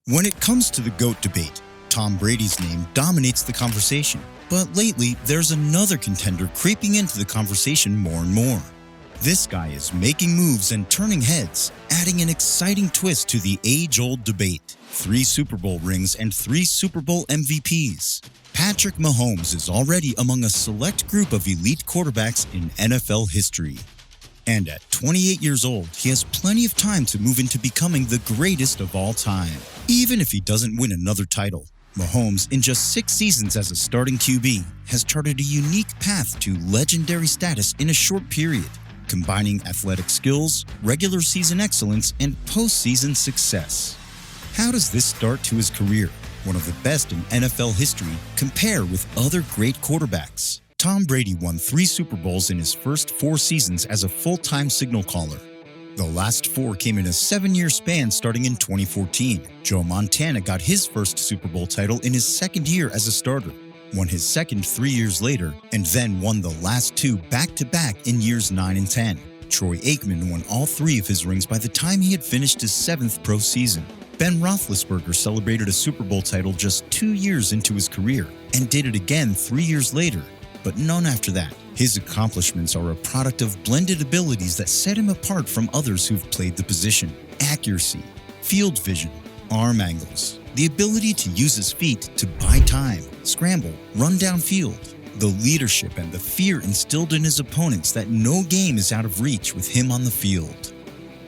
When it comes to the GOAT debate, Tom Brady's name dominates the conversation. But lately, there's another contender creeping into the conversation more and more. This guy is making moves and turning heads, adding an exciting twist to the age-old debate. 3 Super Bowl rings and 3 Super Bowl MVPs. Patrick Mahomes is already among a select group of elite quarterbacks in NFL history. And at 28 years old, he has plenty of time to move into becoming the greatest of all time. Even if he doesn't win another title, Mahomes, in just 6 seasons as a starting QB, has charted a unique path to legendary status in a short period, combining athletic skills, regular season excellence, and postseason success. How does this start to his career, one of the best in NFL history, compare with other great quarterbacks? Tom Brady won 3 Super Bowls in his first 4 seasons as a full-time signal caller. The last 4 came in a 7-year span starting in 2014. Joe Montana got his first Super Bowl title in his 2nd year as a starter, won his second 3 years later, and then won the last 2 back-to-back in years 9 and 10. Troy Aikman won all 3 of his rings by the time he had finished his 7th pro season. Ben Roethlisberger celebrated a Super Bowl title just 2 years into his career and did it again 3 years later, but none after that. His accomplishments are a product of blended abilities that set him apart from others who've played the position. Accuracy, field vision, arm angles, the ability to use his feet to buy time, scramble, run downfield, the leadership and the fear instilled in his opponents that no game is out of reach with him on the field.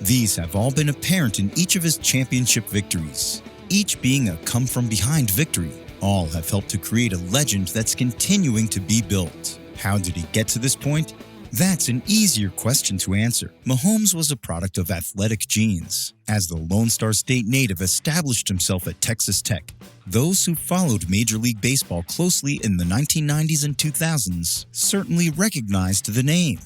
These have all been apparent in each of his championship victories, each being a come-from-behind victory. All have helped to create a legend that's continuing to be built. How did he get to this point? That's an easier question to answer. Mahomes was a product of athletic genes. As the Lone Star State native established himself at Texas Tech, those who followed Major League Baseball closely in the 1990s and 2000s certainly recognized the name.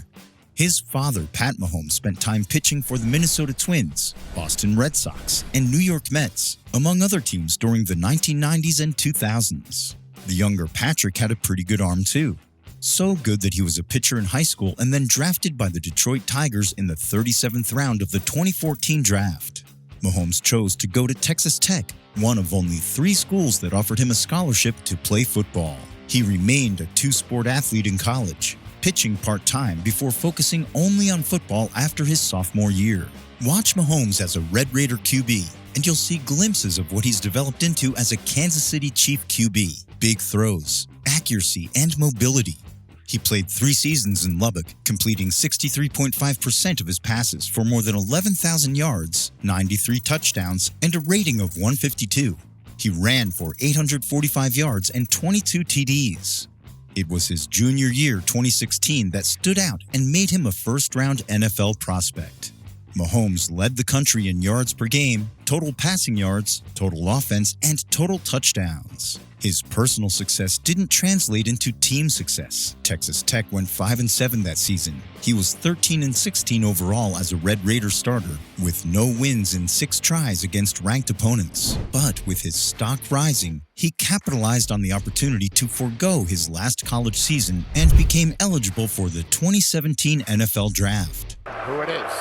His father, Pat Mahomes, spent time pitching for the Minnesota Twins, Boston Red Sox, and New York Mets, among other teams during the 1990s and 2000s. The younger Patrick had a pretty good arm too. So good that he was a pitcher in high school and then drafted by the Detroit Tigers in the 37th round of the 2014 draft. Mahomes chose to go to Texas Tech, one of only 3 schools that offered him a scholarship to play football. He remained a 2-sport athlete in college, pitching part-time before focusing only on football after his sophomore year. Watch Mahomes as a Red Raider QB, and you'll see glimpses of what he's developed into as a Kansas City Chief QB. Big throws, accuracy, and mobility. He played 3 seasons in Lubbock, completing 63.5% of his passes for more than 11,000 yards, 93 touchdowns, and a rating of 152. He ran for 845 yards and 22 TDs. It was his junior year, 2016, that stood out and made him a first-round NFL prospect. Mahomes led the country in yards per game, total passing yards, total offense, and total touchdowns. His personal success didn't translate into team success. Texas Tech went 5-7 that season. He was 13-16 overall as a Red Raider starter, with no wins in 6 tries against ranked opponents. But with his stock rising, he capitalized on the opportunity to forego his last college season and became eligible for the 2017 NFL Draft. Who it is?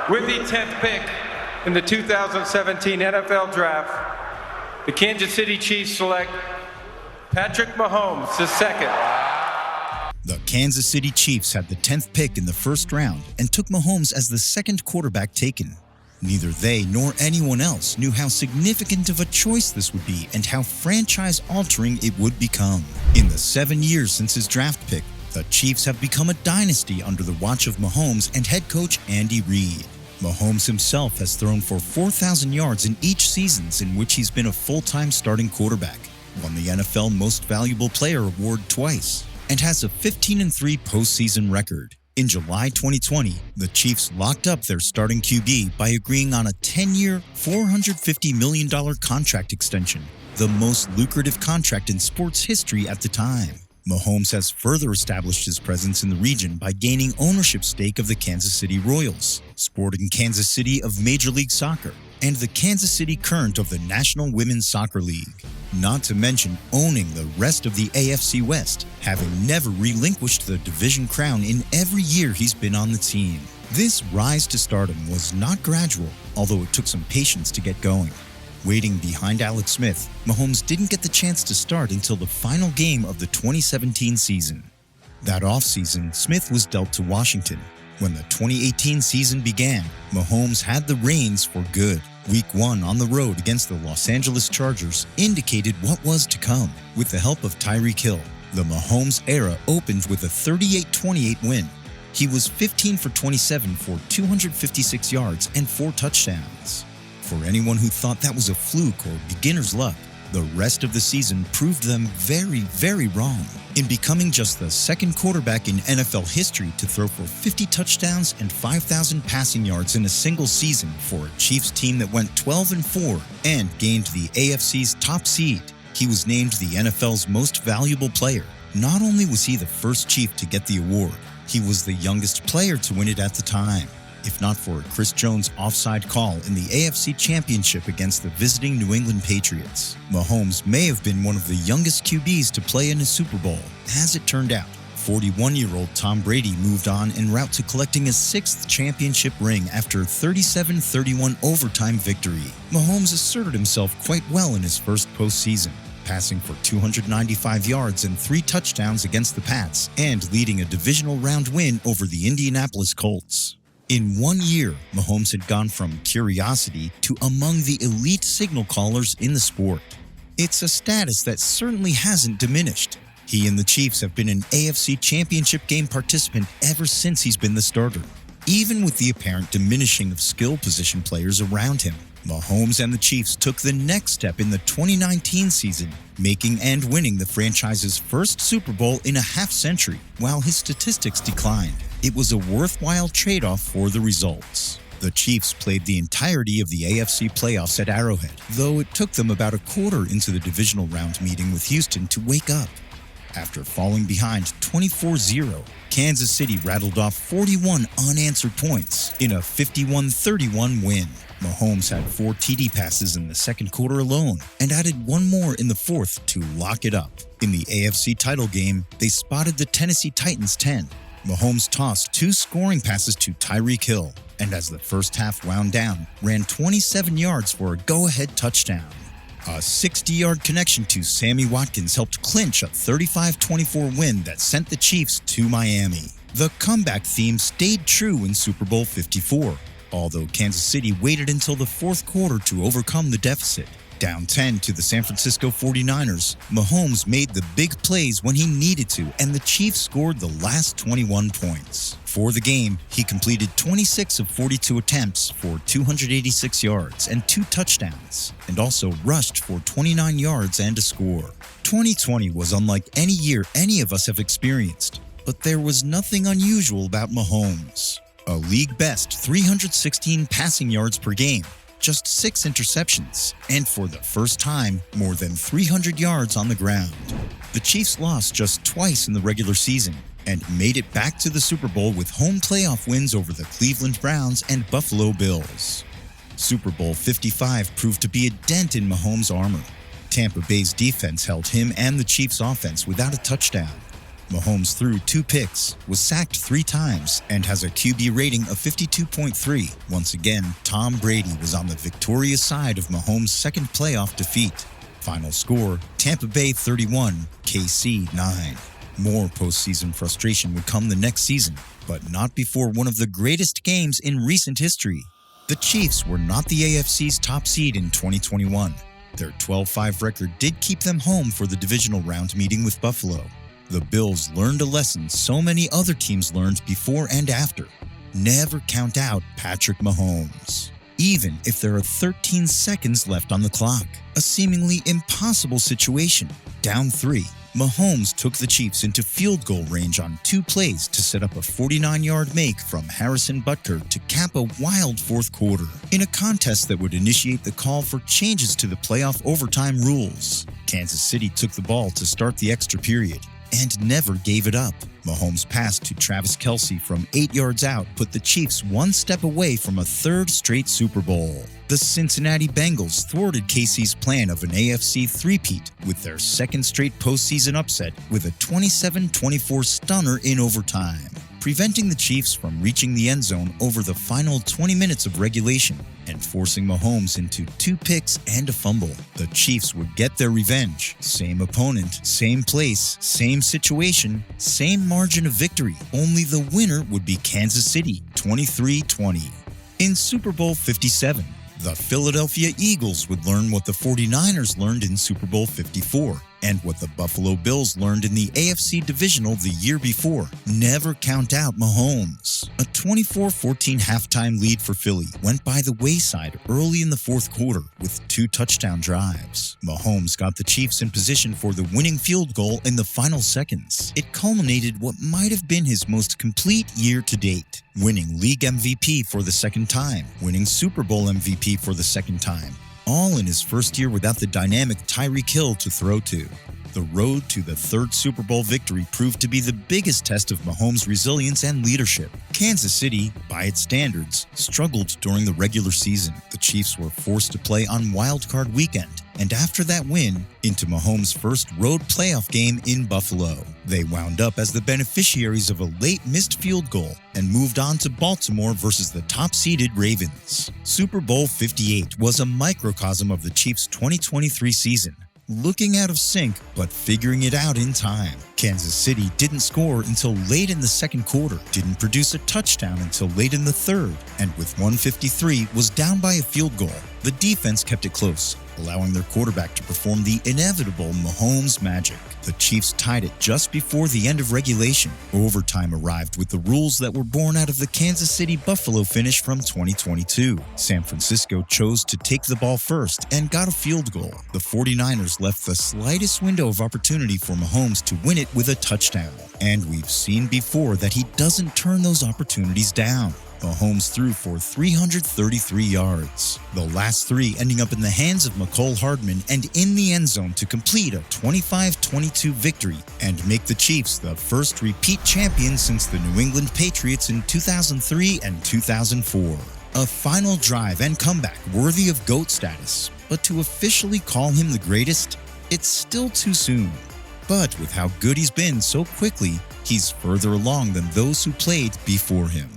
With the 10th pick in the 2017 NFL Draft, the Kansas City Chiefs select Patrick Mahomes II. The Kansas City Chiefs had the 10th pick in the first round and took Mahomes as the 2nd quarterback taken. Neither they nor anyone else knew how significant of a choice this would be and how franchise-altering it would become. In the 7 years since his draft pick, the Chiefs have become a dynasty under the watch of Mahomes and head coach Andy Reid. Mahomes himself has thrown for 4,000 yards in each seasons in which he's been a full-time starting quarterback, won the NFL Most Valuable Player award twice, and has a 15-3 postseason record. In July 2020, the Chiefs locked up their starting QB by agreeing on a 10-year, $450 million contract extension, the most lucrative contract in sports history at the time. Mahomes has further established his presence in the region by gaining ownership stake of the Kansas City Royals, Sporting Kansas City of Major League Soccer, and the Kansas City Current of the National Women's Soccer League. Not to mention owning the rest of the AFC West, having never relinquished the division crown in every year he's been on the team. This rise to stardom was not gradual, although it took some patience to get going. Waiting behind Alex Smith, Mahomes didn't get the chance to start until the final game of the 2017 season. That offseason, Smith was dealt to Washington. When the 2018 season began, Mahomes had the reins for good. Week 1 on the road against the Los Angeles Chargers indicated what was to come. With the help of Tyreek Hill, the Mahomes era opened with a 38-28 win. He was 15 for 27 for 256 yards and 4 touchdowns. For anyone who thought that was a fluke or beginner's luck, the rest of the season proved them very, very wrong. In becoming just the second quarterback in NFL history to throw for 50 touchdowns and 5,000 passing yards in a single season for a Chiefs team that went 12-4 and gained the AFC's top seed, he was named the NFL's most valuable player. Not only was he the first Chief to get the award, he was the youngest player to win it at the time. If not for Chris Jones' offside call in the AFC Championship against the visiting New England Patriots, Mahomes may have been one of the youngest QBs to play in a Super Bowl. As it turned out, 41-year-old Tom Brady moved on en route to collecting his 6th championship ring after a 37-31 overtime victory. Mahomes asserted himself quite well in his first postseason, passing for 295 yards and 3 touchdowns against the Pats and leading a divisional round win over the Indianapolis Colts. In 1 year, Mahomes had gone from curiosity to among the elite signal callers in the sport. It's a status that certainly hasn't diminished. He and the Chiefs have been an AFC Championship game participant ever since he's been the starter. Even with the apparent diminishing of skill position players around him, Mahomes and the Chiefs took the next step in the 2019 season, making and winning the franchise's first Super Bowl in a half-century, while his statistics declined. It was a worthwhile trade-off for the results. The Chiefs played the entirety of the AFC playoffs at Arrowhead, though it took them about a quarter into the divisional round meeting with Houston to wake up. After falling behind 24-0, Kansas City rattled off 41 unanswered points in a 51-31 win. Mahomes had 4 TD passes in the second quarter alone and added 1 more in the fourth to lock it up. In the AFC title game, they spotted the Tennessee Titans 10. Mahomes tossed 2 scoring passes to Tyreek Hill, and as the first half wound down, ran 27 yards for a go-ahead touchdown. A 60-yard connection to Sammy Watkins helped clinch a 35-24 win that sent the Chiefs to Miami. The comeback theme stayed true in Super Bowl 54, although Kansas City waited until the fourth quarter to overcome the deficit. Down 10 to the San Francisco 49ers, Mahomes made the big plays when he needed to, and the Chiefs scored the last 21 points. For the game, he completed 26 of 42 attempts for 286 yards and 2 touchdowns, and also rushed for 29 yards and a score. 2020 was unlike any year any of us have experienced, but there was nothing unusual about Mahomes. A league-best 316 passing yards per game, just 6 interceptions, and for the first time, more than 300 yards on the ground. The Chiefs lost just twice in the regular season and made it back to the Super Bowl with home playoff wins over the Cleveland Browns and Buffalo Bills. Super Bowl 55 proved to be a dent in Mahomes' armor. Tampa Bay's defense held him and the Chiefs' offense without a touchdown. Mahomes threw 2 picks, was sacked 3 times, and has a QB rating of 52.3. Once again, Tom Brady was on the victorious side of Mahomes' second playoff defeat. Final score, Tampa Bay 31, KC 9. More postseason frustration would come the next season, but not before one of the greatest games in recent history. The Chiefs were not the AFC's top seed in 2021. Their 12-5 record did keep them home for the divisional round meeting with Buffalo. The Bills learned a lesson so many other teams learned before and after. Never count out Patrick Mahomes, even if there are 13 seconds left on the clock. A seemingly impossible situation. Down 3, Mahomes took the Chiefs into field goal range on 2 plays to set up a 49-yard make from Harrison Butker to cap a wild fourth quarter in a contest that would initiate the call for changes to the playoff overtime rules. Kansas City took the ball to start the extra period and never gave it up. Mahomes' pass to Travis Kelce from 8 yards out put the Chiefs 1 step away from a 3rd straight Super Bowl. The Cincinnati Bengals thwarted KC's plan of an AFC three-peat with their 2nd straight postseason upset with a 27-24 stunner in overtime. preventing the Chiefs from reaching the end zone over the final 20 minutes of regulation and forcing Mahomes into 2 picks and a fumble. The Chiefs would get their revenge. Same opponent, same place, same situation, same margin of victory. Only the winner would be Kansas City, 23-20. In Super Bowl 57, the Philadelphia Eagles would learn what the 49ers learned in Super Bowl 54 and what the Buffalo Bills learned in the AFC Divisional the year before. Never count out Mahomes. A 24-14 halftime lead for Philly went by the wayside early in the fourth quarter with 2 touchdown drives. Mahomes got the Chiefs in position for the winning field goal in the final seconds. It culminated what might have been his most complete year to date, winning league MVP for the second time, winning Super Bowl MVP for the second time, all in his first year without the dynamic Tyreek Hill to throw to. The road to the 3rd Super Bowl victory proved to be the biggest test of Mahomes' resilience and leadership. Kansas City, by its standards, struggled during the regular season. The Chiefs were forced to play on Wild Card Weekend, and after that win, into Mahomes' first road playoff game in Buffalo. They wound up as the beneficiaries of a late missed field goal and moved on to Baltimore versus the top-seeded Ravens. Super Bowl 58 was a microcosm of the Chiefs' 2023 season. Looking out of sync, but figuring it out in time. Kansas City didn't score until late in the second quarter, didn't produce a touchdown until late in the third, and with 1:53 was down by a field goal. The defense kept it close, allowing their quarterback to perform the inevitable Mahomes magic. The Chiefs tied it just before the end of regulation. Overtime arrived with the rules that were born out of the Kansas City-Buffalo finish from 2022. San Francisco chose to take the ball first and got a field goal. The 49ers left the slightest window of opportunity for Mahomes to win it with a touchdown. And we've seen before that he doesn't turn those opportunities down. Mahomes threw for 333 yards, the last 3 ending up in the hands of Mecole Hardman and in the end zone to complete a 25-22 victory and make the Chiefs the first repeat champions since the New England Patriots in 2003 and 2004. A final drive and comeback worthy of GOAT status, but to officially call him the greatest, it's still too soon. But with how good he's been so quickly, he's further along than those who played before him.